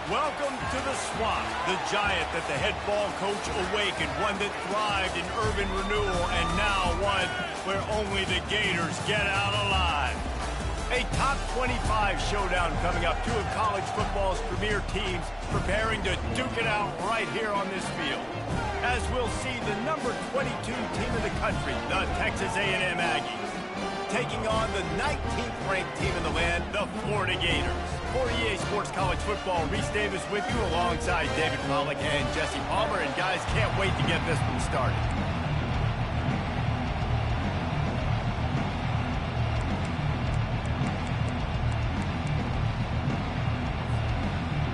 Welcome to the Swamp, the giant that the head ball coach awakened, one that thrived in urban renewal, and now one where only the Gators get out alive. A top 25 showdown coming up. Two of college football's premier teams preparing to duke it out right here on this field. As we'll see the number 22 team in the country, the Texas A&M Aggies, taking on the 19th ranked team in the land, the Florida Gators. For EA Sports College Football, Reese Davis with you alongside David Pollack and Jesse Palmer. And guys, can't wait to get this one started.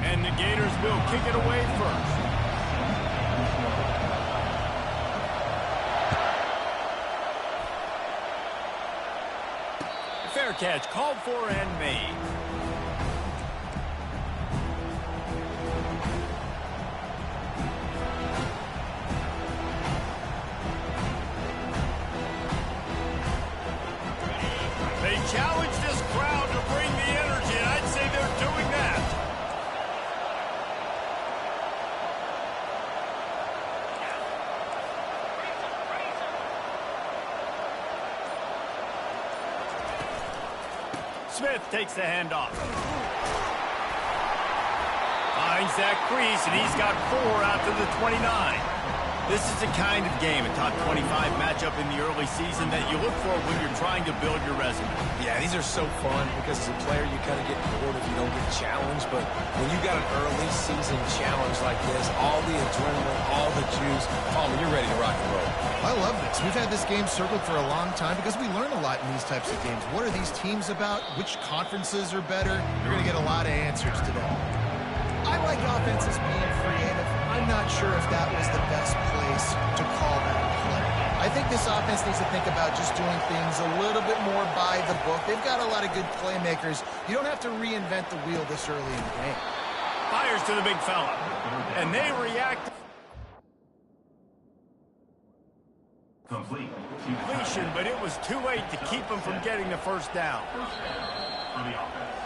And the Gators will kick it away first. Fair catch called for and made. They challenge this crowd to bring the energy, and I'd say they're doing that. Smith takes the handoff. Finds that crease, and he's got 4 out to the 29. This is the kind of game, a top 25 matchup in the early season, that you look for when you're trying to build your resume. Yeah, these are so fun because as a player, you kind of get bored if you don't get challenged. But when you got an early season challenge like this, all the adrenaline, all the juice, Palmer, you're ready to rock and roll. I love this. We've had this game circled for a long time because we learn a lot in these types of games. What are these teams about? Which conferences are better? You're going to get a lot of answers today. I like offenses being creative. I'm not sure if that was the best place to call that play. I think this offense needs to think about just doing things a little bit more by the book. They've got a lot of good playmakers. You don't have to reinvent the wheel this early in the game. Fires to the big fella, and they react. Completion, but it was too late to keep them from getting the first down.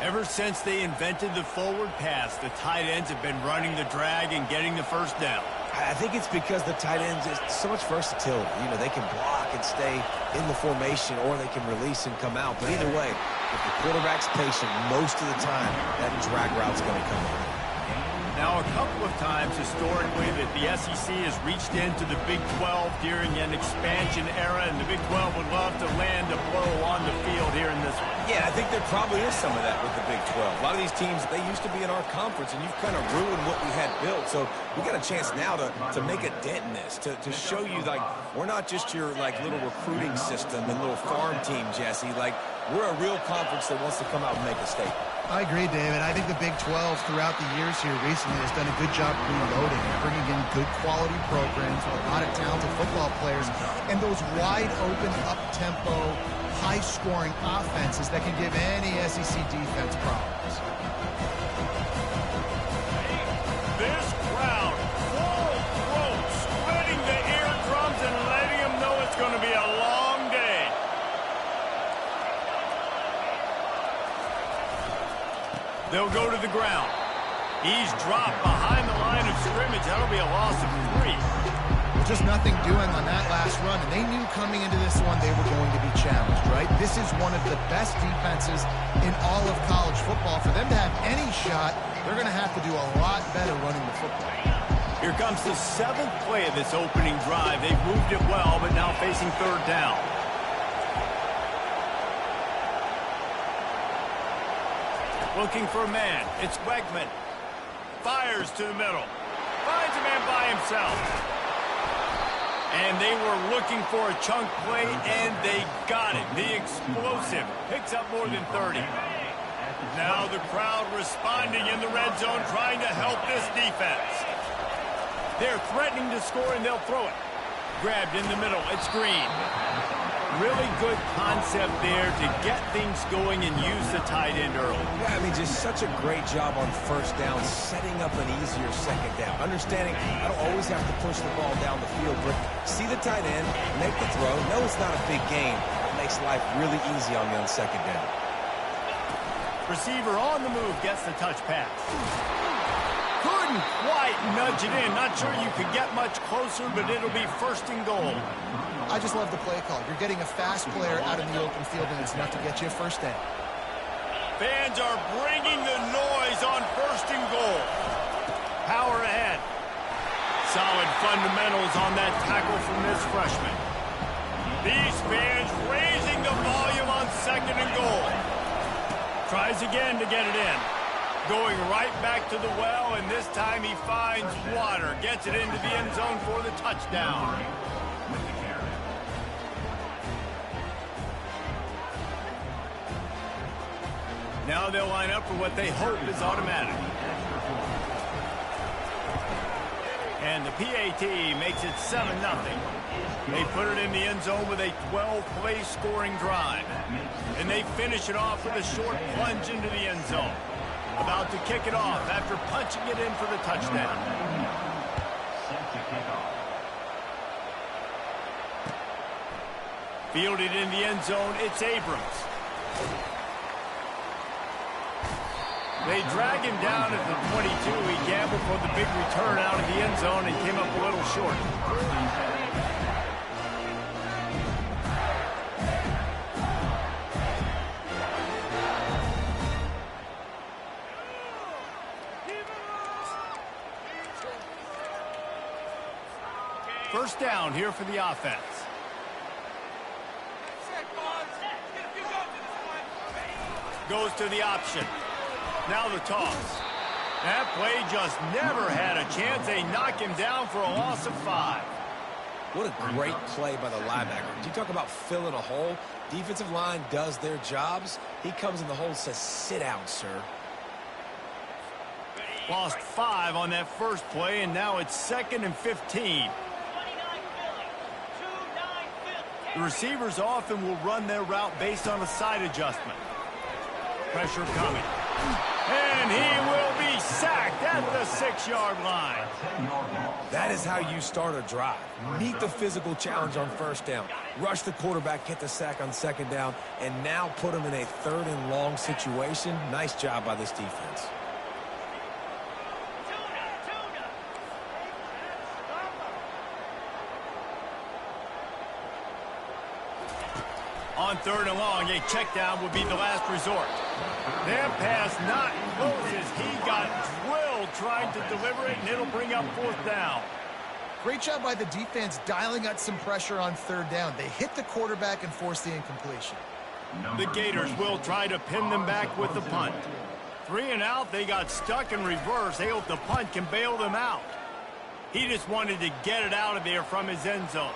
Ever since they invented the forward pass, the tight ends have been running the drag and getting the first down. I think it's because the tight ends is so much versatility. You know, they can block and stay in the formation, or they can release and come out. But either way, if the quarterback's patient, most of the time, that drag route's going to come in. Now, a couple of times historically that the SEC has reached into the Big 12 during an expansion era, and the Big 12 would love to land a blow on the field here in this one. Yeah, I think there probably is some of that with the Big 12. A lot of these teams, they used to be in our conference, and you've kind of ruined what we had built. So we got a chance now to make a dent in this, to show you, like, we're not just your, like, little recruiting system and little farm team, Jesse. Like, we're a real conference that wants to come out and make a statement. I agree, David. I think the Big 12 throughout the years here recently has done a good job reloading and bringing in good quality programs with a lot of talented football players and those wide open, up-tempo, high-scoring offenses that can give any SEC defense problems. This crowd, full throat, spreading the eardrums and letting them know it's going to be a long day. They'll go to the ground. He's dropped behind the line of scrimmage. That'll be a loss of 3. Just nothing doing on that last run, and they knew coming into this one they were going to be challenged, right? This is one of the best defenses in all of college football. For them to have any shot, they're going to have to do a lot better running the football. Here comes the 7th play of this opening drive. They've moved it well, but now facing 3rd down. Looking for a man. It's Wegman. Fires to the middle. Finds a man by himself. And they were looking for a chunk play, and they got it. The explosive picks up more than 30. Now the crowd responding in the red zone, trying to help this defense. They're threatening to score, and they'll throw it. Grabbed in the middle. It's Green. Really good concept there to get things going and use the tight end early. Yeah, I mean, just such a great job on first down, setting up an easier second down. Understanding I don't always have to push the ball down the field, but see the tight end, make the throw. No, it's not a big game. It makes life really easy on me on second down. Receiver on the move gets the touch pass. Couldn't quite nudge it in. Not sure you could get much closer, but it'll be first and goal. I just love the play call. You're getting a fast player out in the open field, and it's enough to get you a first down. Fans are bringing the noise on first and goal. Power ahead. Solid fundamentals on that tackle from this freshman. These fans raising the volume on second and goal. Tries again to get it in. Going right back to the well, and this time he finds water. Gets it into the end zone for the touchdown. Now they'll line up for what they hope is automatic. And the PAT makes it 7-0. They put it in the end zone with a 12-play scoring drive. And they finish it off with a short plunge into the end zone. About to kick it off after punching it in for the touchdown. Fielded in the end zone, it's Abrams. They drag him down at the 22. He gambled for the big return out of the end zone and came up a little short. First down here for the offense. Goes to the option. Now the toss. That play just never had a chance. They knock him down for a loss of 5. What a great play by the linebacker. You talk about filling a hole. Defensive line does their jobs. He comes in the hole and says, sit down, sir. Lost 5 on that first play, and now it's 2nd and 15. The receivers often will run their route based on a side adjustment. Pressure coming. And he will be sacked at the 6-yard line. That is how you start a drive. Meet the physical challenge on first down. Rush the quarterback, get the sack on second down, and now put him in a 3rd and long situation. Nice job by this defense. On 3rd and long, a check down would be the last resort. That pass not close as he got drilled trying to deliver it, and it'll bring up 4th down. Great job by the defense dialing out some pressure on 3rd down. They hit the quarterback and forced the incompletion. The Gators will try to pin them back with the punt. 3 and out, they got stuck in reverse. They hope the punt can bail them out. He just wanted to get it out of there from his end zone.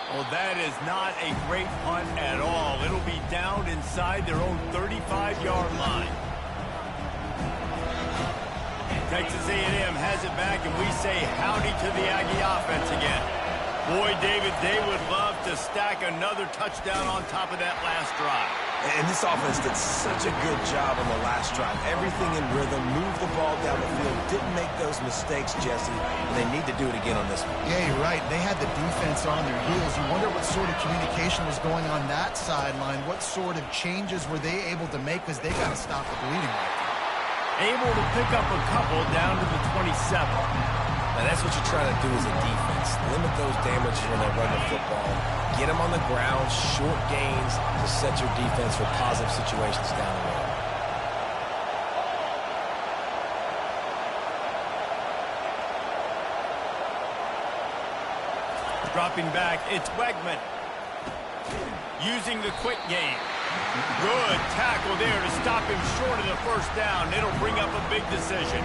Well, that is not a great punt at all. It'll be down inside their own 35-yard line. Texas A&M has it back, and we say howdy to the Aggie offense again. Boy, David, they would love to stack another touchdown on top of that last drive. And this offense did such a good job on the last drive. Everything in rhythm, moved the ball down the field, didn't make those mistakes, Jesse, and they need to do it again on this one. Yeah, you're right. They had the defense on their heels. You wonder what sort of communication was going on that sideline. What sort of changes were they able to make, because they got to stop the bleeding right now. Able to pick up a couple down to the 27. Now, that's what you're trying to do as a defense. Limit those damages when they run the football. Get them on the ground, short gains to set your defense for positive situations down the road. Dropping back, it's Wegman. Using the quick game. Good tackle there to stop him short of the first down. It'll bring up a big decision.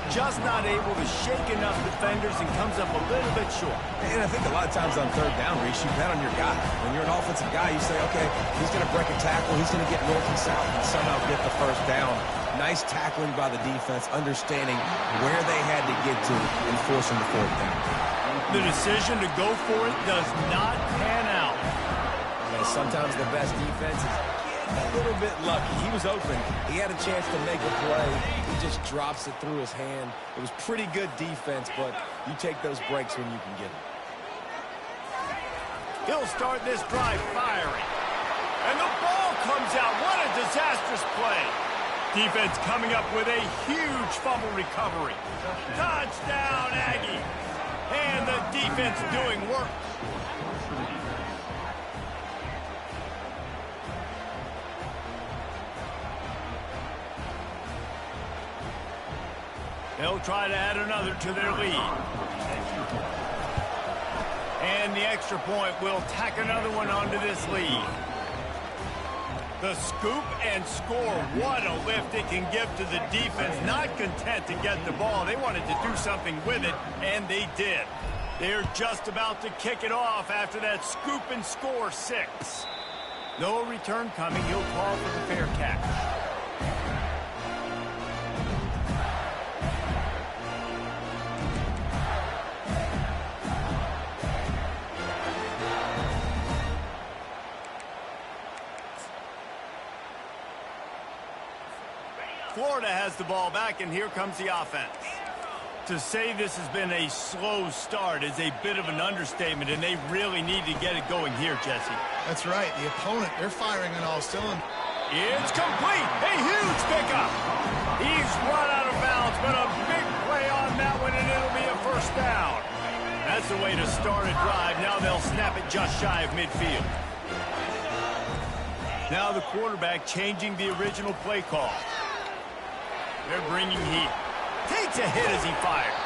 Just not able to shake enough defenders and comes up a little bit short. And I think a lot of times on 3rd down, Reese, you bet on your guy. When you're an offensive guy, you say, okay, he's going to break a tackle, he's going to get north and south and somehow get the first down. Nice tackling by the defense, understanding where they had to get to and forcing the 4th down. The decision to go for it does not pan out. And sometimes the best defense is a little bit lucky. He was open. He had a chance to make a play. He just drops it through his hand. It was pretty good defense, but you take those breaks when you can get them. He'll start this drive firing. And the ball comes out. What a disastrous play. Defense coming up with a huge fumble recovery. Touchdown, Aggie. And the defense doing work. They'll try to add another to their lead. And the extra point will tack another one onto this lead. The scoop and score. What a lift it can give to the defense. Not content to get the ball. They wanted to do something with it, and they did. They're just about to kick it off after that scoop and score 6. No return coming. He'll call for the fair catch. Florida has the ball back, and here comes the offense. To say this has been a slow start is a bit of an understatement, and they really need to get it going here, Jesse. That's right. The opponent, they're firing on all cylinders. It's complete. A huge pickup. He's run out of bounds, but a big play on that one, and it'll be a first down. That's the way to start a drive. Now they'll snap it just shy of midfield. Now the quarterback changing the original play call. They're bringing heat. Takes a hit as he fires.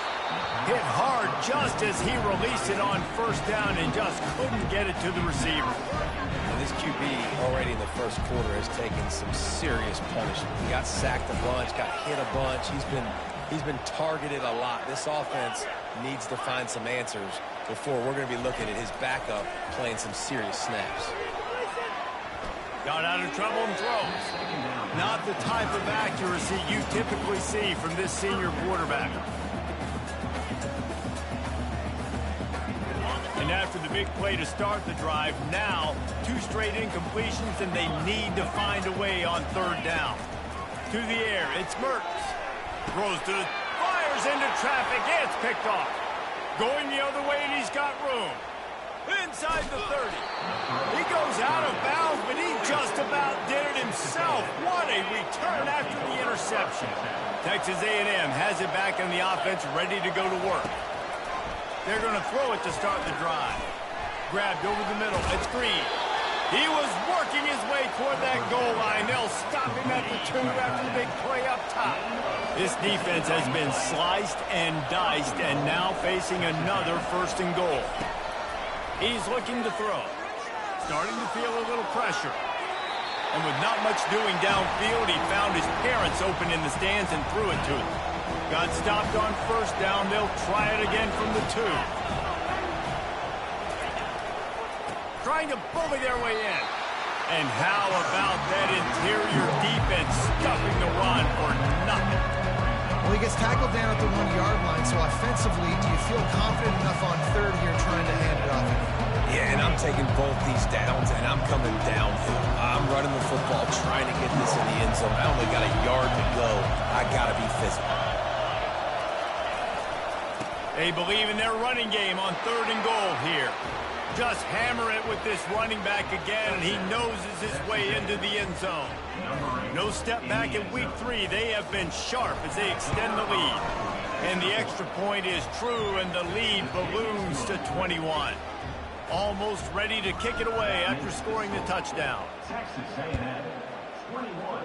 Hit hard just as he released it on first down and just couldn't get it to the receiver. And this QB already in the first quarter has taken some serious punishment. He got sacked a bunch, got hit a bunch. He's been targeted a lot. This offense needs to find some answers before we're going to be looking at his backup playing some serious snaps. Got out of trouble and throws. Not the type of accuracy you typically see from this senior quarterback. And after the big play to start the drive, now 2 straight incompletions, and they need to find a way on third down. To the air, it's Mertz. Throws to the... fires into traffic. It's picked off. Going the other way, and he's got room. Inside the 30. He goes out of bounds, but he just about did it himself. What a return after the interception. Texas A&M has it back in the offense, ready to go to work. They're going to throw it to start the drive. Grabbed over the middle. It's Green. He was working his way toward that goal line. They'll stop him at the 2 after the big play up top. This defense has been sliced and diced, and now facing another 1st and goal. He's looking to throw. Starting to feel a little pressure. And with not much doing downfield, he found his parents open in the stands and threw it to them. Got stopped on first down. They'll try it again from the 2. Trying to bully their way in. And how about that interior defense stuffing the run for nothing? Well, he gets tackled down at the 1-yard line, so offensively, do you feel confident enough on third here trying to hand it off? Yeah, and I'm taking both these downs, and I'm coming downhill. I'm running the football, trying to get this in the end zone. I only got a yard to go. I got to be physical. They believe in their running game on 3rd and goal here. Just hammer it with this running back again, and he noses his way into the end zone. No step back in week 3. They have been sharp as they extend the lead. And the extra point is true, and the lead balloons to 21. Almost ready to kick it away after scoring the touchdown. Texas A&M 21,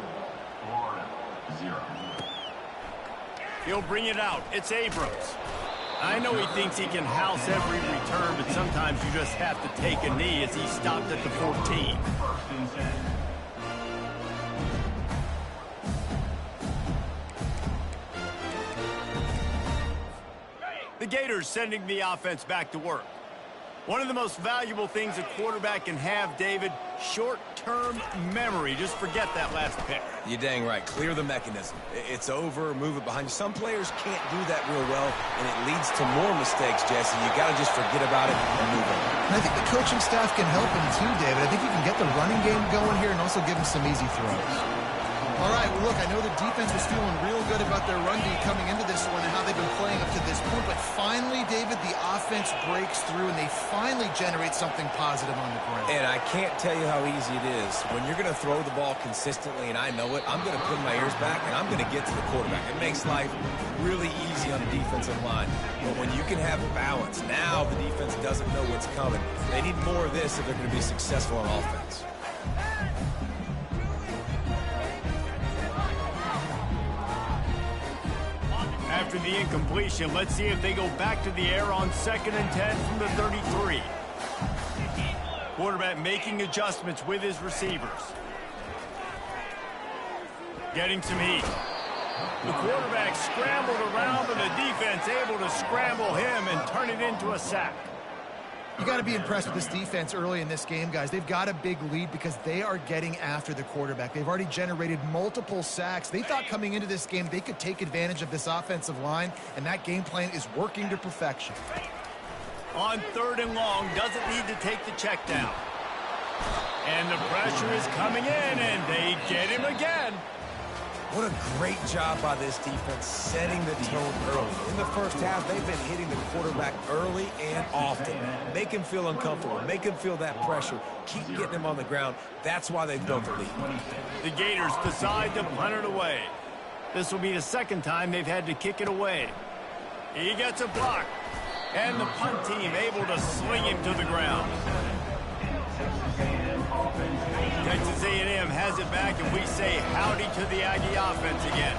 Florida 0. He'll bring it out. It's Abrams. I know he thinks he can house every return, but sometimes you just have to take a knee as he stopped at the 14. The Gators sending the offense back to work. One of the most valuable things a quarterback can have, David, short-term memory. Just forget that last pick. You're dang right. Clear the mechanism. It's over, move it behind you. Some players can't do that real well, and it leads to more mistakes, Jesse. You got to just forget about it and move on. And I think the coaching staff can help him too, David. I think you can get the running game going here and also give him some easy throws. All right, well, look, I know the defense was feeling real good about their run D coming into this one and how they've been playing up to this point, but finally, David, the offense breaks through and they finally generate something positive on the ground. And I can't tell you how easy it is. When you're going to throw the ball consistently, and I know it, I'm going to put my ears back and I'm going to get to the quarterback. It makes life really easy on the defensive line. But when you can have balance, now the defense doesn't know what's coming. They need more of this if they're going to be successful on offense. After the incompletion, let's see if they go back to the air on 2nd and 10 from the 33. Quarterback making adjustments with his receivers. Getting some heat. The quarterback scrambled around, but the defense able to scramble him and turn it into a sack. You got to be impressed with this defense early in this game, guys. They've got a big lead because they are getting after the quarterback. They've already generated multiple sacks. They thought coming into this game they could take advantage of this offensive line, and that game plan is working to perfection. On 3rd and long, doesn't need to take the check down. And the pressure is coming in, and they get him again. What a great job by this defense setting the tone early. In the first half, they've been hitting the quarterback early and often. Make him feel uncomfortable. Make him feel that pressure. Keep getting him on the ground. That's why they've built the lead. The Gators decide to punt it away. This will be the 2nd time they've had to kick it away. He gets a block. And the punt team able to sling him to the ground. Texas A&M has it back, and we say howdy to the Aggie offense again.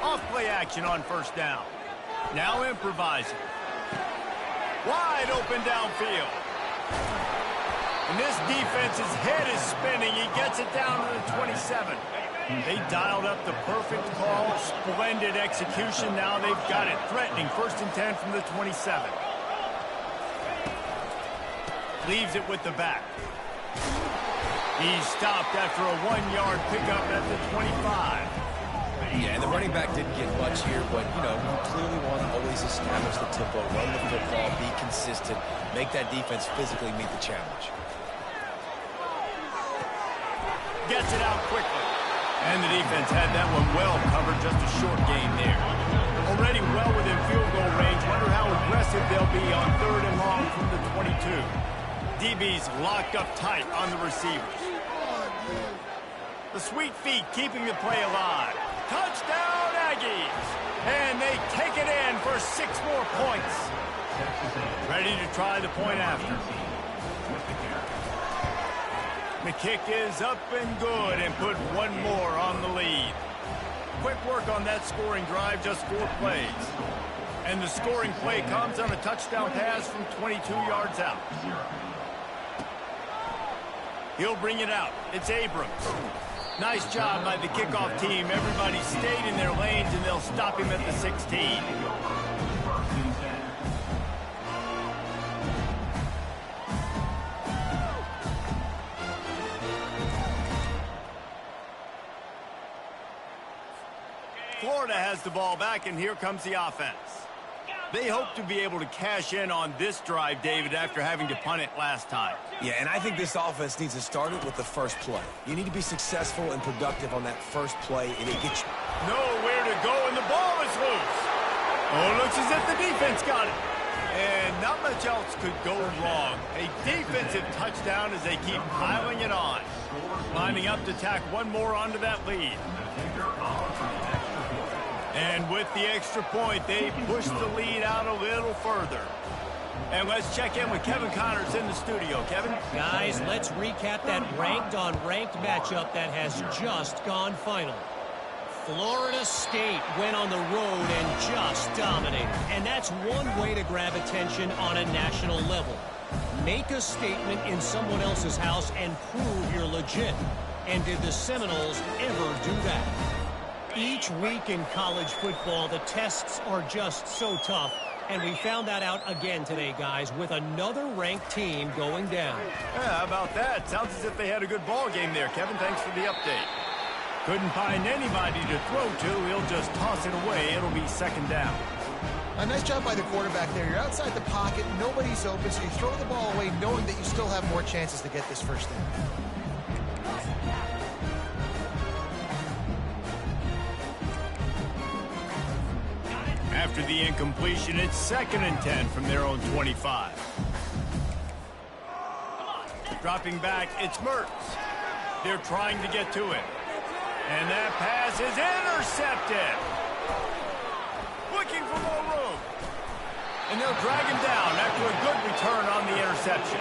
Off-play action on 1st down. Now improvising. Wide open downfield. And this defense's head is spinning. He gets it down to the 27. They dialed up the perfect call. Splendid execution. Now they've got it. Threatening 1st and 10 from the 27. Leaves it with the back. He's stopped after a 1-yard pickup at the 25. Yeah, and the running back didn't get much here, but, you know, you clearly want to always establish the tempo, run the football, be consistent, make that defense physically meet the challenge. Gets it out quickly. And the defense had that one well covered, just a short gain there. Already well within field goal range. Wonder how aggressive they'll be on 3rd and long from the 22. DB's locked up tight on the receivers. The sweet feet keeping the play alive. Touchdown, Aggies! And they take it in for 6 more points. Ready to try the point after. The kick is up and good and put 1 more on the lead. Quick work on that scoring drive, just 4 plays. And the scoring play comes on a touchdown pass from 22 yards out. He'll bring it out. It's Abrams. Nice job by the kickoff team. Everybody stayed in their lanes, and they'll stop him at the 16. Florida has the ball back, and here comes the offense. They hope to be able to cash in on this drive, David, after having to punt it last time. Yeah, and I think this offense needs to start it with the first play. You need to be successful and productive on that first play, and it gets you nowhere to go, and the ball is loose. Oh, it looks as if the defense got it. And not much else could go wrong. A defensive touchdown as they keep piling it on. Lining up to tack 1 more onto that lead. And with the extra point, they push the lead out a little further. And let's check in with Kevin Connors in the studio. Kevin? Guys, let's recap that ranked-on-ranked matchup that has just gone final. Florida State went on the road and just dominated. And that's one way to grab attention on a national level. Make a statement in someone else's house and prove you're legit. And did the Seminoles ever do that? Each week in college football, the tests are just so tough. And we found that out again today, guys, with another ranked team going down. Yeah, how about that? Sounds as if they had a good ball game there. Kevin, thanks for the update. Couldn't find anybody to throw to. He'll just toss it away. It'll be second down. A nice job by the quarterback there. You're outside the pocket. Nobody's open, so you throw the ball away knowing that you still have more chances to get this first down. After the incompletion, it's 2nd and 10 from their own 25. Dropping back, it's Mertz. They're trying to get to it. And that pass is intercepted. Looking for more room. And they'll drag him down after a good return on the interception.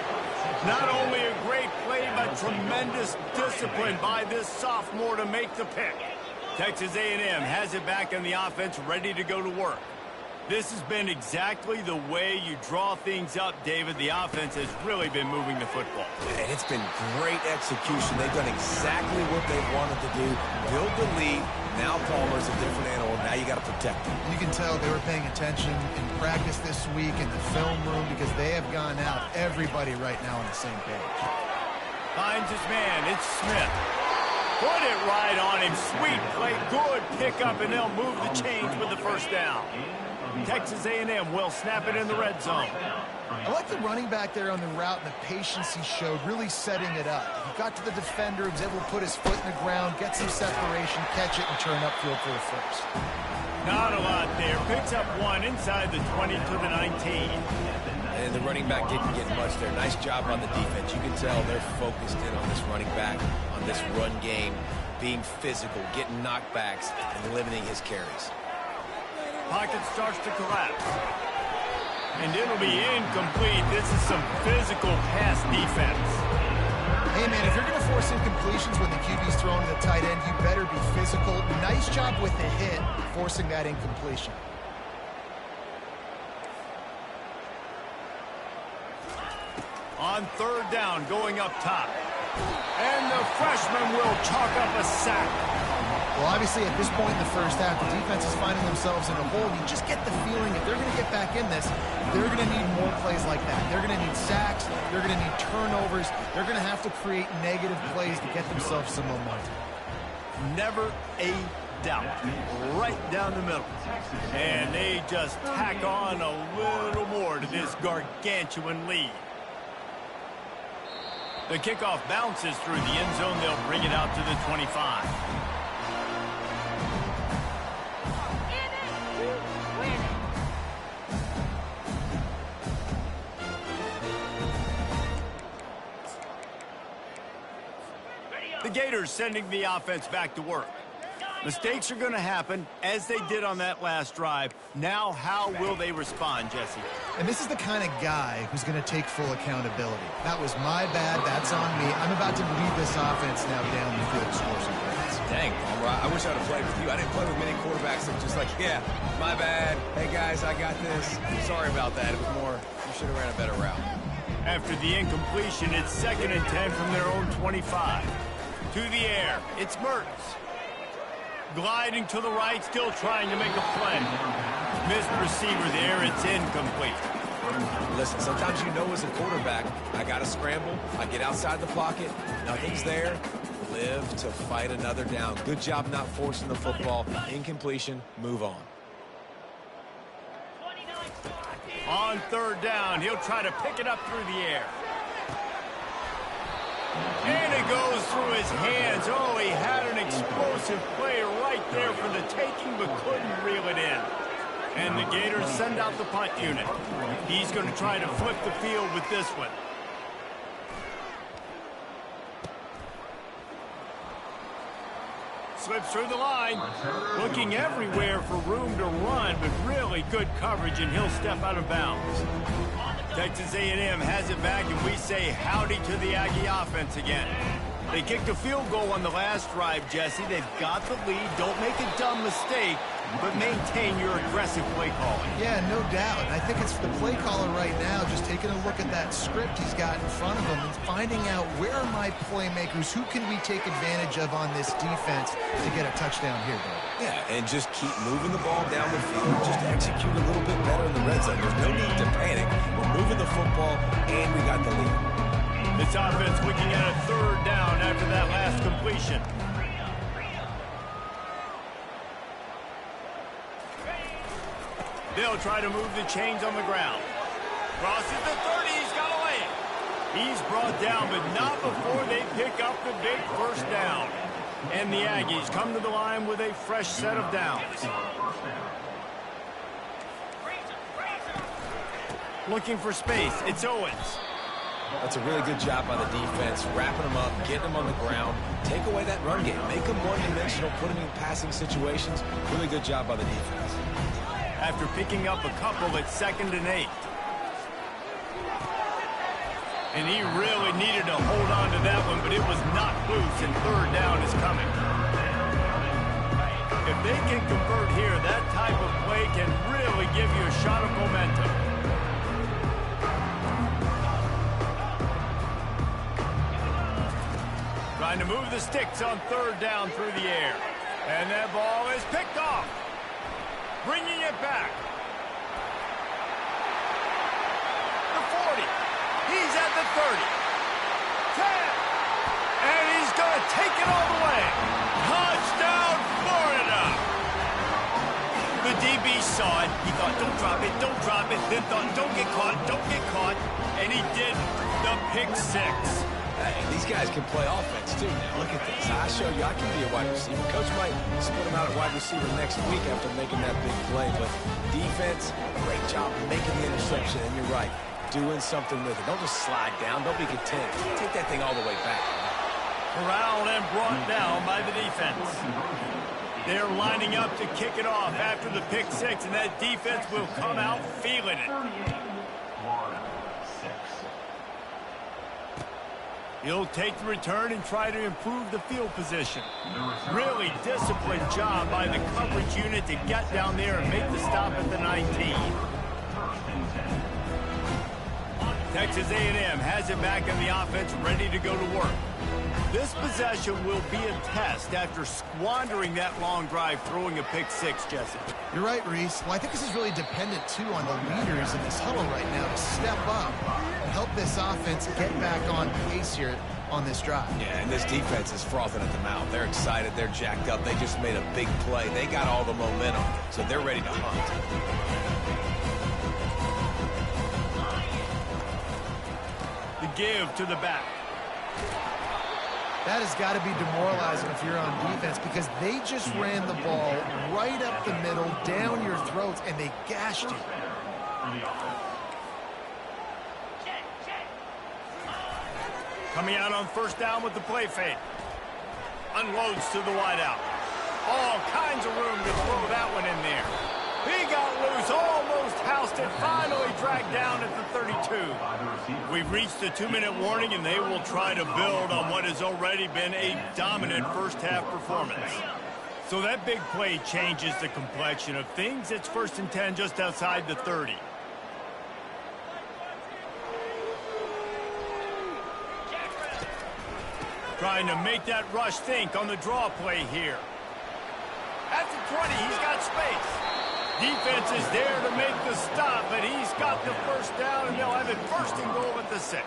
Not only a great play, but tremendous discipline by this sophomore to make the pick. Texas A&M has it back in the offense, ready to go to work. This has been exactly the way you draw things up, David. The offense has really been moving the football. And it's been great execution. They've done exactly what they wanted to do. Build the lead. Now Palmer's a different animal. Now you got to protect him. You can tell they were paying attention in practice this week in the film room because they have gone out. Everybody right now on the same page. Finds his man. It's Smith. Put it right on him. Sweet play. Good pickup, and they'll move the chains with the first down. Texas A&M will snap it in the red zone. I like the running back there on the route and the patience he showed, really setting it up. He got to the defender, he was able to put his foot in the ground, get some separation, catch it, and turn upfield for the first. Not a lot there. Picks up one inside the 20 to the 19. And the running back didn't get much there. Nice job on the defense. You can tell they're focused in on this running back, on this run game, being physical, getting knockbacks, and limiting his carries. Pocket starts to collapse. And it'll be incomplete. This is some physical pass defense. Hey, man, if you're going to force incompletions when the QB's thrown to the tight end, you better be physical. Nice job with the hit, forcing that incompletion. On 3rd down, going up top. And the freshman will chalk up a sack. Well, obviously, at this point in the first half, the defense is finding themselves in a hole. You just get the feeling if they're going to get back in this, they're going to need more plays like that. They're going to need sacks. They're going to need turnovers. They're going to have to create negative plays to get themselves some momentum. Never a doubt. Right down the middle. And they just tack on a little more to this gargantuan lead. The kickoff bounces through the end zone. They'll bring it out to the 25. The Gators sending the offense back to work. Mistakes are going to happen, as they did on that last drive. Now, how will they respond, Jesse? And this is the kind of guy who's going to take full accountability. That was my bad. That's on me. I'm about to lead this offense now down the field, score some points. Dang, Palmer, I wish I would have played with you. I didn't play with many quarterbacks that were just like, yeah, my bad. Hey, guys, I got this. Sorry about that. It was more, you should have ran a better route. After the incompletion, it's 2nd and 10 from their own 25. To the air, it's Mertz. Gliding to the right, still trying to make a play. Missed receiver there, it's incomplete. Listen, sometimes you know as a quarterback, I got to scramble, I get outside the pocket, nothing's there, live to fight another down. Good job not forcing the football. Incompletion, move on. On 3rd down, he'll try to pick it up through the air. And it goes through his hands. Oh, he had an explosive play right there for the taking, but couldn't reel it in. And the Gators send out the punt unit. He's going to try to flip the field with this one. Slips through the line. Looking everywhere for room to run, but really good coverage, and he'll step out of bounds. Texas A&M has it back, and we say howdy to the Aggie offense again. They kicked a field goal on the last drive, Jesse. They've got the lead. Don't make a dumb mistake, but maintain your aggressive play calling. Yeah, no doubt. I think it's the play caller right now just taking a look at that script he's got in front of him and finding out where are my playmakers, who can we take advantage of on this defense to get a touchdown here, Dave? Yeah, and just keep moving the ball down the field. Just execute a little bit better in the red zone. There's no need to panic. We're moving the football, and we got the lead. This offense looking at a 3rd down after that last completion. They'll try to move the chains on the ground. Crosses the 30. He's got to lay it. He's brought down, but not before they pick up the big first down. And the Aggies come to the line with a fresh set of downs. Looking for space. It's Owens. That's a really good job by the defense, wrapping them up, getting them on the ground, take away that run game, make them one-dimensional, put them in passing situations. Really good job by the defense. After picking up a couple at 2nd and 8. And he really needed to hold on to that one, but it was knocked loose, and 3rd down is coming. If they can convert here, that type of play can really give you a shot of momentum. Trying to move the sticks on 3rd down through the air. And that ball is picked off. Bringing it back. The 40. He's at the 30. 10. And he's going to take it all the way. Touchdown, Florida. The DB saw it. He thought, don't drop it, don't drop it. Then thought, don't get caught, don't get caught. And he did the pick 6. Hey, these guys can play offense, too. Now, look at this. I show you I can be a wide receiver. Coach might split him out at wide receiver next week after making that big play. But defense, great job making the interception. And you're right, doing something with it. Don't just slide down. Don't be content. Take that thing all the way back. Corralled and brought down by the defense. They're lining up to kick it off after the pick 6, and that defense will come out feeling it. He'll take the return and try to improve the field position. Really disciplined job by the coverage unit to get down there and make the stop at the 19. Texas A&M has it back in the offense, ready to go to work. This possession will be a test after squandering that long drive, throwing a pick 6, Jesse. You're right, Reese. Well, I think this is really dependent, too, on the leaders in this huddle right now to step up and help this offense get back on pace here on this drive. Yeah, and this defense is frothing at the mouth. They're excited. They're jacked up. They just made a big play. They got all the momentum, so they're ready to hunt. The give to the back. That has got to be demoralizing if you're on defense because they just ran the ball right up the middle, down your throats, and they gashed you. Coming out on 1st down with the play fake. Unloads to the wideout. All kinds of room to throw that one in there. He got loose, almost housed it, finally dragged down at the 32. We've reached the 2-minute warning, and they will try to build on what has already been a dominant first-half performance. So that big play changes the complexion of things. It's 1st and 10 just outside the 30. Trying to make that rush think on the draw play here. At the 20, he's got space. Defense is there to make the stop, but he's got the 1st down, and they'll have it 1st and goal at the 6.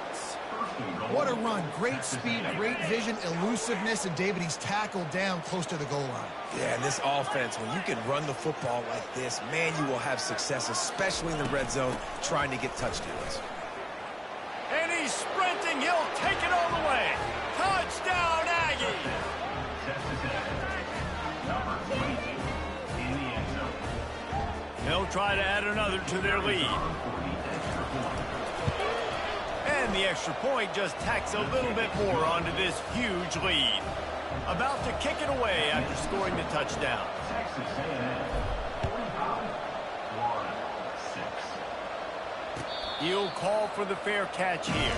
What a run. Great speed, great vision, elusiveness, and David, he's tackled down close to the goal line. Yeah, and this offense, when you can run the football like this, man, you will have success, especially in the red zone, trying to get touchdowns. And he's sprinting. He'll take it all the way. Touchdown, Aggie! Number 22 in the end zone. They'll try to add another to their lead. And the extra point just tacks a little bit more onto this huge lead. About to kick it away after scoring the touchdown. Texas A&M, 45, Florida, 6. He'll call for the fair catch here.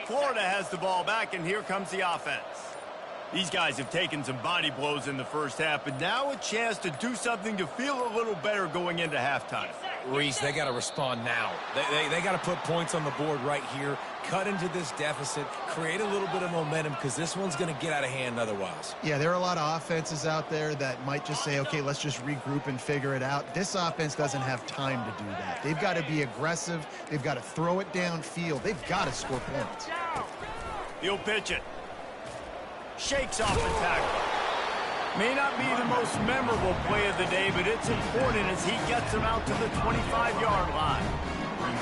Florida has the ball back, and here comes the offense. These guys have taken some body blows in the first half, but now a chance to do something to feel a little better going into halftime. Reese, they got to respond now. They got to put points on the board right here, cut into this deficit, create a little bit of momentum, because this one's going to get out of hand otherwise. Yeah, there are a lot of offenses out there that might just say, okay, let's just regroup and figure it out. This offense doesn't have time to do that. They've got to be aggressive. They've got to throw it downfield. They've got to score points. He'll pitch it. Shakes off the tackle. May not be the most memorable play of the day, but it's important as he gets him out to the 25-yard line.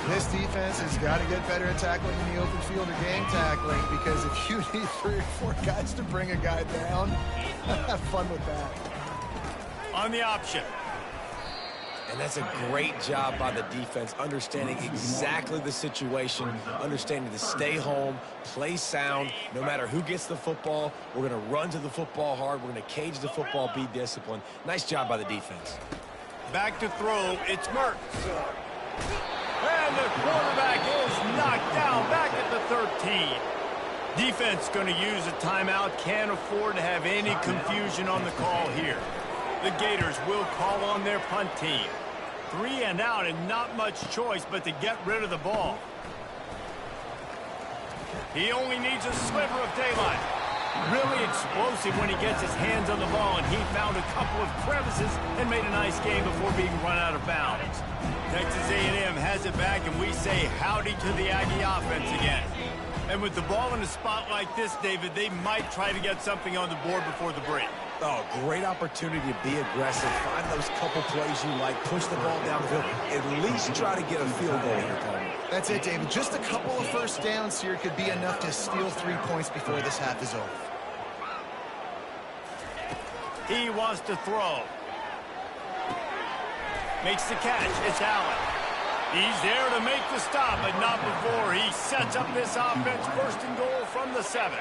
This defense has got to get better at tackling in the open field or game tackling, because if you need 3 or 4 guys to bring a guy down, have fun with that. On the option. And that's a great job by the defense, understanding exactly the situation, understanding to stay home, play sound. No matter who gets the football, we're going to run to the football hard. We're going to cage the football, be disciplined. Nice job by the defense. Back to throw. It's Mertz. And the quarterback is knocked down back at the 13. Defense going to use a timeout. Can't afford to have any confusion on the call here. The Gators will call on their punt team. 3 and out, and not much choice but to get rid of the ball. He only needs a sliver of daylight. Really explosive when he gets his hands on the ball, and he found a couple of crevices and made a nice game before being run out of bounds. Texas A&M has it back, and we say howdy to the Aggie offense again. And with the ball in a spot like this, David, they might try to get something on the board before the break. Oh, great opportunity to be aggressive. Find those couple plays you like. Push the ball down the field. At least try to get a field goal here, Coleman. That's it, David. Just a couple of first downs here could be enough to steal 3 points before this half is over. He wants to throw. Makes the catch. It's Allen. He's there to make the stop, but not before he sets up this offense. First and goal from the 7.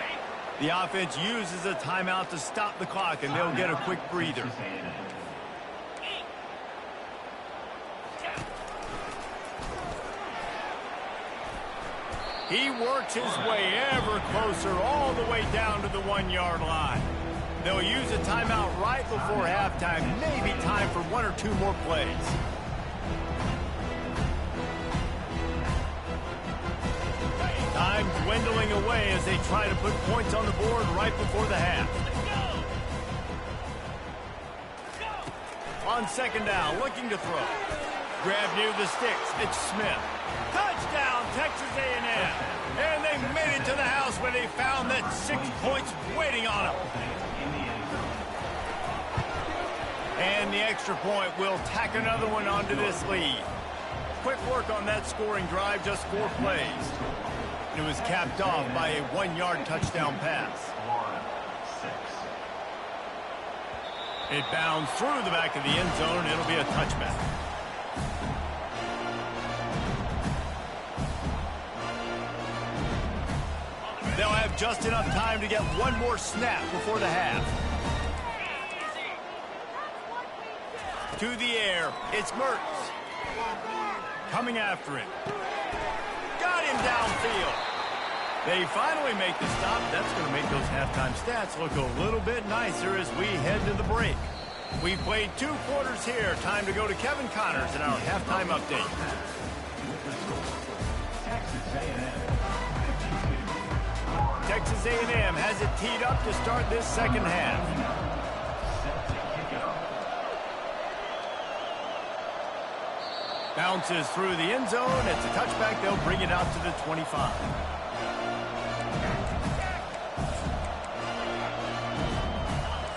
The offense uses a timeout to stop the clock, and they'll get a quick breather. He works his way ever closer all the way down to the 1-yard line. They'll use a timeout right before halftime, maybe time for 1 or 2 more plays. Time dwindling away as they try to put points on the board right before the half. On second down, looking to throw. Grab near the sticks. It's Smith. Touchdown, Texas A&M. And they made it to the house when they found that 6 points waiting on them. And the extra point will tack another one onto this lead. Quick work on that scoring drive, just 4 plays. It was capped off by a 1-yard touchdown pass. It bounds through the back of the end zone. It'll be a touchback. They'll have just enough time to get 1 more snap before the half. To the air, it's Mertz. Coming after him. Got him downfield. They finally make the stop. That's going to make those halftime stats look a little bit nicer as we head to the break. We've played 2 quarters here. Time to go to Kevin Connors in our halftime update. Texas A&M has it teed up to start this second half. Bounces through the end zone. It's a touchback. They'll bring it out to the 25.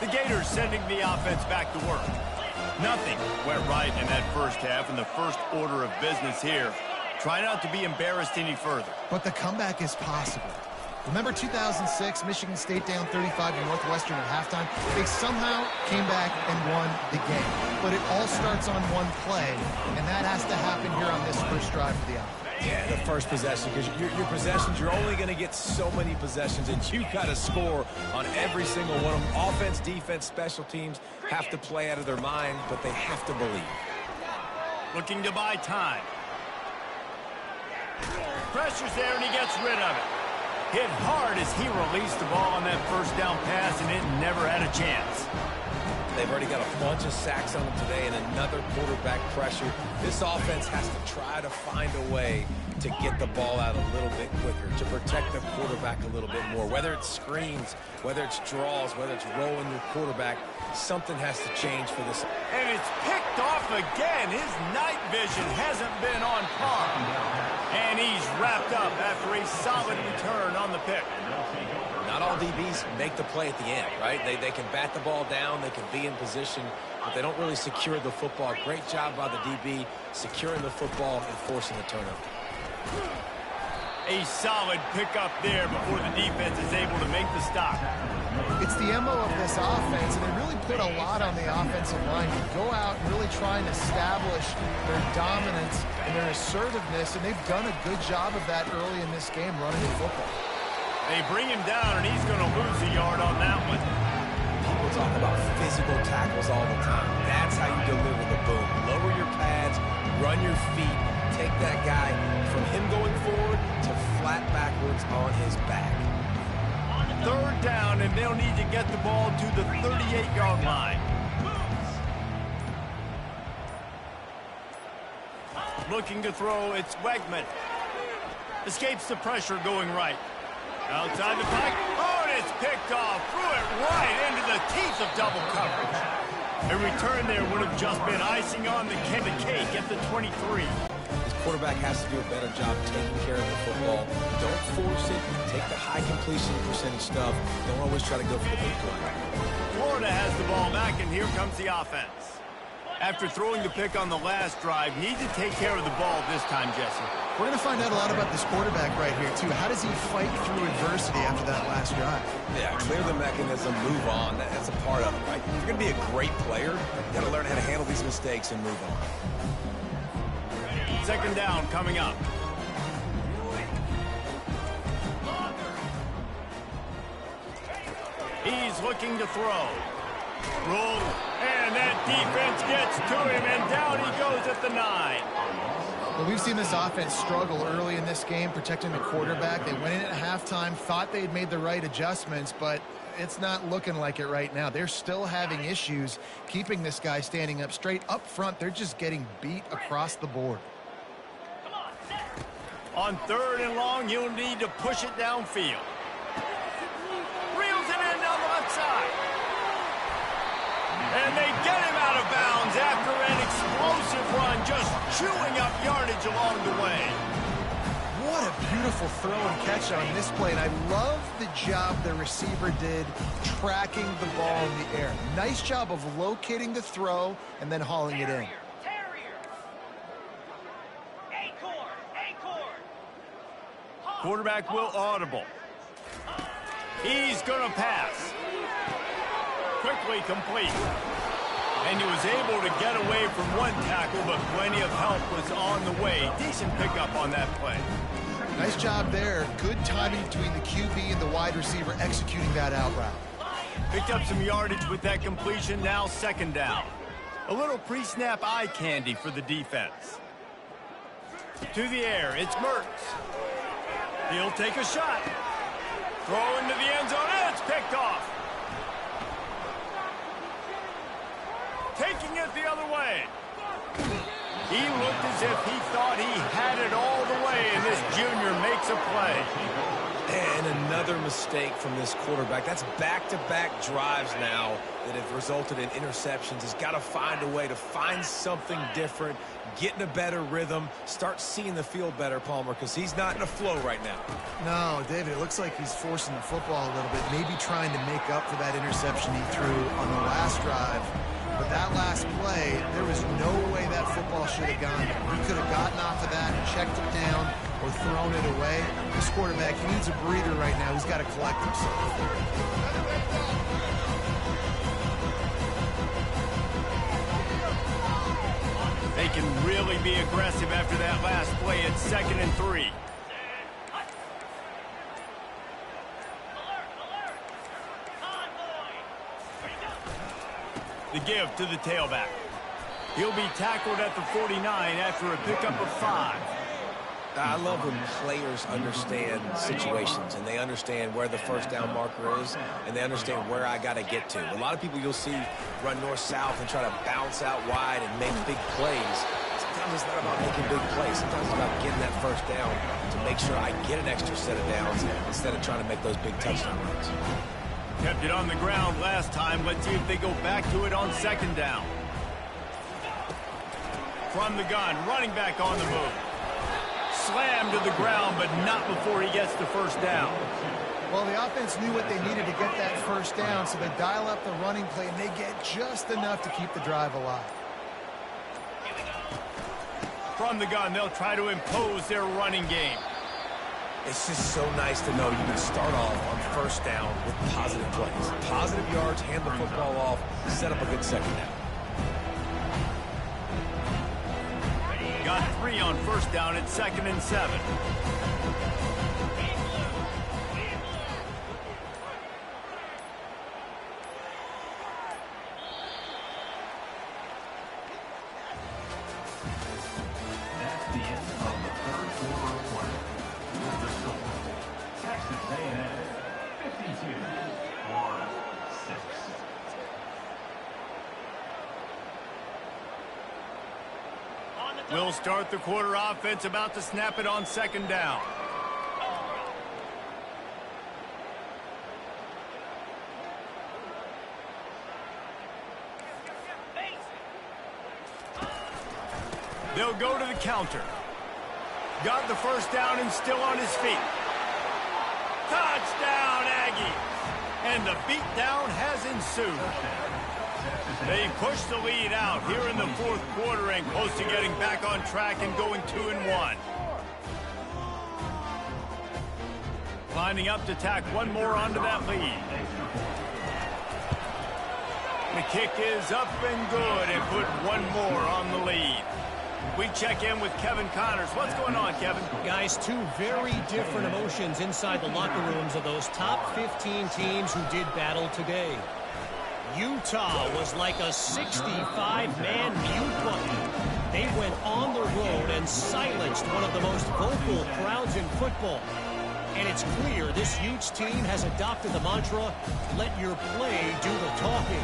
The Gators sending the offense back to work. Nothing went right in that first half, and the first order of business here. Try not to be embarrassed any further. But the comeback is possible. Remember 2006, Michigan State down 35 to Northwestern at halftime? They somehow came back and won the game. But it all starts on one play, and that has to happen here on this first drive of the offense. Yeah, the first possession, because your possessions, you're only going to get so many possessions, and you got to score on every single one of them. Offense, defense, special teams have to play out of their mind, but they have to believe. Looking to buy time. Pressure's there, and he gets rid of it. Hit hard as he released the ball on that first down pass, and it never had a chance. They've already got a bunch of sacks on them today and another quarterback pressure. This offense has to try to find a way to get the ball out a little bit quicker, to protect the quarterback a little bit more. Whether it's screens, whether it's draws, whether it's rolling your quarterback, something has to change for this. And it's picked off again. His night vision hasn't been on par. And he's wrapped up after a solid return on the pick. Not all DBs make the play at the end, right? They can bat the ball down, they can be in position, but they don't really secure the football. Great job by the DB securing the football and forcing the turnover. A solid pickup there before the defense is able to make the stop. It's the MO of this offense, and they really put a lot on the offensive line to go out and really try and establish their dominance and their assertiveness, and they've done a good job of that early in this game running the football. They bring him down, and he's going to lose a yard on that one. People talk about physical tackles all the time. That's how you deliver the boom. Lower your pads, run your feet, take that guy from him going forward to flat backwards on his back. Third down, and they'll need to get the ball to the 38-yard line. Looking to throw, it's Wegman. Escapes the pressure going right. Outside the pocket. Oh, and it's picked off. Threw it right into the teeth of double coverage. A return there would have just been icing on the cake at the 23. This quarterback has to do a better job taking care of the football. Don't force it. Take the high completion percentage stuff. Don't always try to go for the big play. Florida has the ball back, and here comes the offense. After throwing the pick on the last drive, need to take care of the ball this time, Jesse. We're going to find out a lot about this quarterback right here, too. How does he fight through adversity after that last drive? Yeah, clear the mechanism, move on. That's a part of it, right? If you're going to be a great player, you've got to learn how to handle these mistakes and move on. Second down coming up. He's looking to throw. Roll, and that defense gets to him, and down he goes at the 9. Well, we've seen this offense struggle early in this game, protecting the quarterback. They went in at halftime, thought they had made the right adjustments, but it's not looking like it right now. They're still having issues keeping this guy standing up straight. Up front, they're just getting beat across the board. On third and long, you'll need to push it downfield. Reels it in down the left side. And they get him out of bounds after an explosive run, just chewing up yardage along the way. What a beautiful throw and catch on this play, and I love the job the receiver did tracking the ball in the air. Nice job of locating the throw and then hauling it in. Quarterback will audible. He's going to pass. Quickly complete. And he was able to get away from one tackle, but plenty of help was on the way. Decent pickup on that play. Nice job there. Good timing between the QB and the wide receiver executing that out route. Picked up some yardage with that completion. Now second down. A little pre-snap eye candy for the defense. To the air, it's Mertz. He'll take a shot. Throw into the end zone, and it's picked off. Taking it the other way. He looked as if he thought he had it all the way, and this junior makes a play. And another mistake from this quarterback. That's back-to-back drives now that have resulted in interceptions. He's got to find a way to find something different, get in a better rhythm, start seeing the field better, Palmer, because he's not in a flow right now. No, David, it looks like he's forcing the football a little bit, maybe trying to make up for that interception he threw on the last drive. But that last play, there was no way that football should have gone there. He could have gotten off of that, checked it down, or thrown it away. This quarterback, he needs a breather right now. He's got to collect himself. They can really be aggressive after that last play. It's 2nd and 3. The give to the tailback. He'll be tackled at the 49 after a pickup of 5. I love when players understand situations and they understand where the first down marker is and they understand where I got to get to. A lot of people you'll see run north-south and try to bounce out wide and make big plays. Sometimes it's not about making big plays. Sometimes it's about getting that first down to make sure I get an extra set of downs instead of trying to make those big touchdown runs. Kept it on the ground last time. Let's see if they go back to it on second down. From the gun, running back on the move. Slammed to the ground, but not before he gets the first down. Well, the offense knew what they needed to get that first down, so they dial up the running play, and they get just enough to keep the drive alive. From the gun, they'll try to impose their running game. It's just so nice to know you can start off on first down with positive plays. Positive yards, hand the football off, set up a good second down. Got 3 on first down at 2nd and 7. That's the end of the third quarter of play. The score, Texas A&M 52, Florida 6. We'll start the quarter offense, about to snap it on second down. They'll go to the counter. Got the first down and still on his feet. Touchdown, Aggie! And the beatdown has ensued. They push the lead out here in the fourth quarter and close to getting back on track and going 2-1. Lining up to tack one more onto that lead. The kick is up and good and put one more on the lead. We check in with Kevin Connors. What's going on, Kevin? Guys, two very different emotions inside the locker rooms of those top 15 teams who did battle today. Utah was like a 65-man mute button. They went on the road and silenced one of the most vocal crowds in football. And it's clear this huge team has adopted the mantra, let your play do the talking.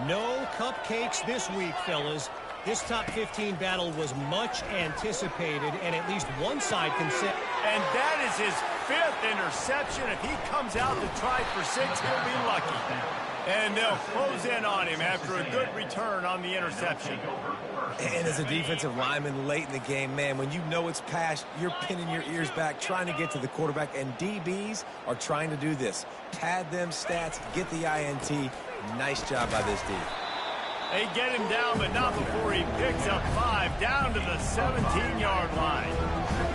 No cupcakes this week, fellas. This top 15 battle was much anticipated, and at least one side can say. And that is his 5th interception. If he comes out to try for 6, he'll be lucky. And they'll close in on him after a good return on the interception. And as a defensive lineman late in the game, man, when you know it's past, you're pinning your ears back, trying to get to the quarterback, and DBs are trying to do this. Pad them stats, get the INT. Nice job by this D. They get him down, but not before he picks up 5 down to the 17-yard line.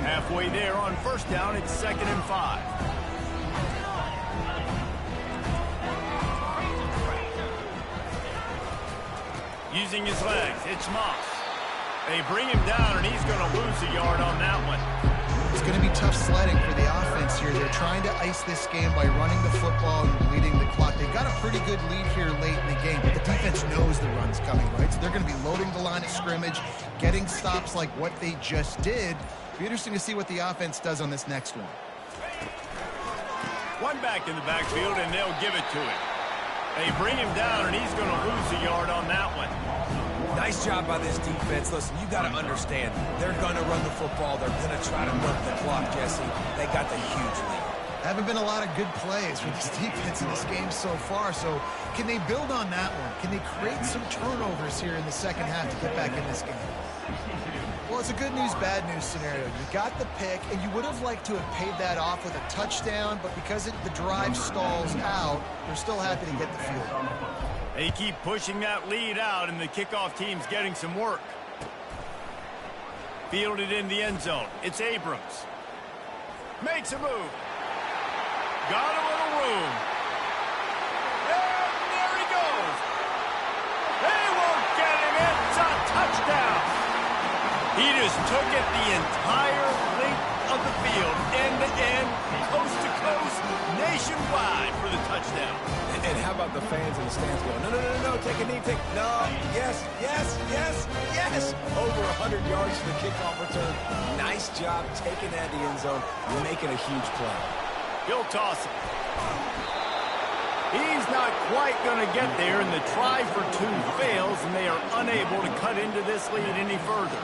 Halfway there on first down, it's 2nd and 5. Using his legs, it's Moss. They bring him down, and he's going to lose a yard on that one. It's going to be tough sledding for the offense here. They're trying to ice this game by running the football and bleeding the clock. They've got a pretty good lead here late in the game, but the defense knows the run's coming, right? So they're going to be loading the line of scrimmage, getting stops like what they just did. Be interesting to see what the offense does on this next one. One back in the backfield, and they'll give it to him. They bring him down, and he's going to lose a yard on that one. Nice job by this defense. Listen, you got to understand, they're going to run the football. They're going to try to milk the clock, Jesse. They got the huge lead. Haven't been a lot of good plays for this defense in this game so far, so can they build on that one? Can they create some turnovers here in the second half to get back in this game? Well, it's a good news, bad news scenario. You got the pick, and you would have liked to have paid that off with a touchdown, but because the drive stalls out, they're still happy to get the field. They keep pushing that lead out, and the kickoff team's getting some work. Fielded in the end zone. It's Abrams. Makes a move. Got a little room. And there he goes. They won't get him. It's a touchdown. He just took it the entire length of the field, end to end, coast to coast, nationwide for the touchdown. And how about the fans in the stands going, no, no, no, no, take a knee, no, yes, yes, yes, yes. Over 100 yards for the kickoff return. Nice job taking that to the end zone, making a huge play. He'll toss it. He's not quite going to get there, and the try for two fails, and they are unable to cut into this lead any further.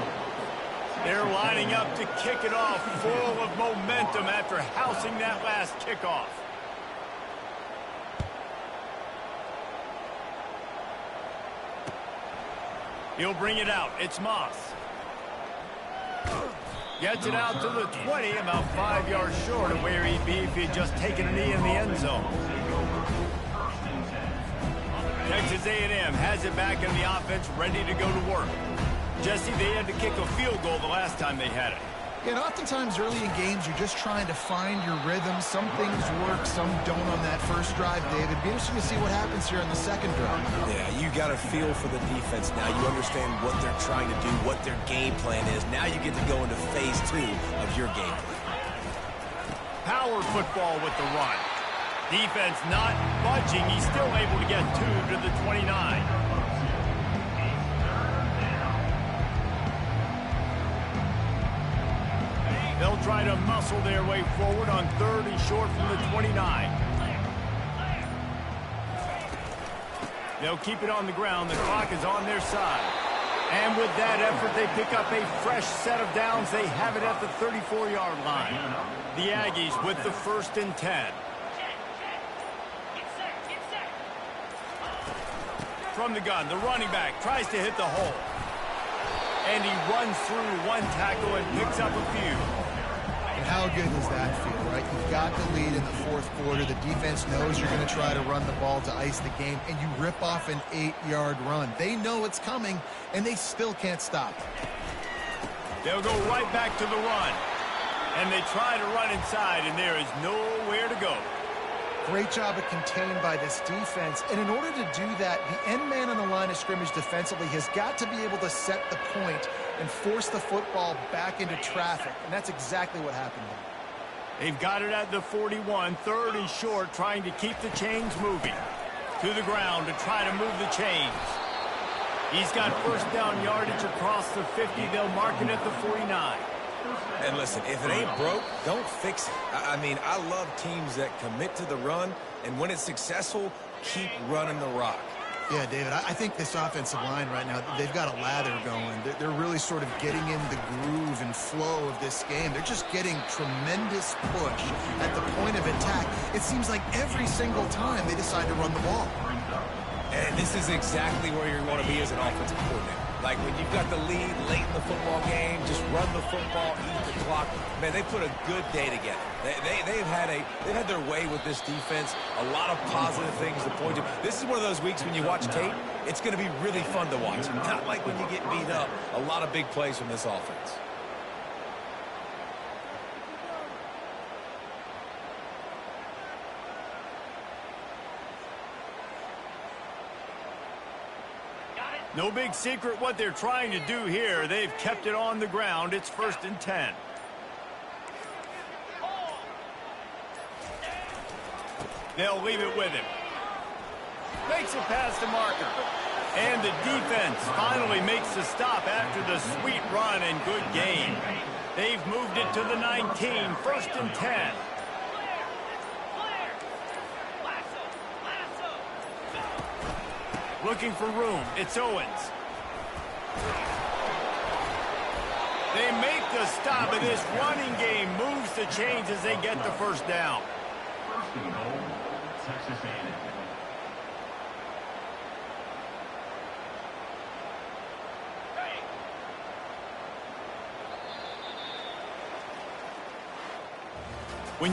They're lining up to kick it off full of momentum after housing that last kickoff. He'll bring it out. It's Moss. Gets it out to the 20, about 5 yards short of where he'd be if he'd just taken a knee in the end zone. Texas A&M has it back in the offense, ready to go to work. Jesse, they had to kick a field goal the last time they had it. Yeah, and oftentimes early in games, you're just trying to find your rhythm. Some things work, some don't on that first drive, David. Be interesting to see what happens here in the second drive. Yeah, you got a feel for the defense now. You understand what they're trying to do, what their game plan is. Now you get to go into phase 2 of your game plan. Power football with the run. Defense not budging. He's still able to get 2 to the 29. They'll try to muscle their way forward on 3rd and short from the 29. They'll keep it on the ground. The clock is on their side. And with that effort, they pick up a fresh set of downs. They have it at the 34-yard line. The Aggies with the 1st and 10. From the gun, the running back tries to hit the hole. And he runs through one tackle and picks up a few. And how good does that feel, right? You've got the lead in the 4th quarter. The defense knows you're going to try to run the ball to ice the game, and you rip off an 8-yard run. They know it's coming, and they still can't stop it. They'll go right back to the run. And they try to run inside, and there is nowhere to go. Great job of contained by this defense. And in order to do that, the end man on the line of scrimmage defensively has got to be able to set the point and force the football back into traffic. And that's exactly what happened there. They've got it at the 41, 3rd and short, trying to keep the chains moving. To the ground to try to move the chains. He's got 1st down yardage across the 50. They'll mark it at the 49. And listen, if it ain't broke, don't fix it. I mean, I love teams that commit to the run, and when it's successful, keep running the rock. Yeah, David, I think this offensive line right now, they've got a lather going. They're really sort of getting in the groove and flow of this game. They're just getting tremendous push at the point of attack. It seems like every single time they decide to run the ball. And this is exactly where you want to be as an offensive coordinator. Like when you've got the lead late in the football game, just run the football, eat the clock. Man, they put a good day together. They've had their way with this defense. A lot of positive things to point to. This is one of those weeks when you watch tape, it's going to be really fun to watch. Not like when you get beat up. A lot of big plays from this offense. No big secret what they're trying to do here. They've kept it on the ground. It's 1st and 10. They'll leave it with him. Makes it past the marker. And the defense finally makes the stop after the sweet run and good game. They've moved it to the 19, 1st and 10. Looking for room. It's Owens. They make the stop, and this running game moves the chains as they get the 1st down. First and goal, Texas A&M.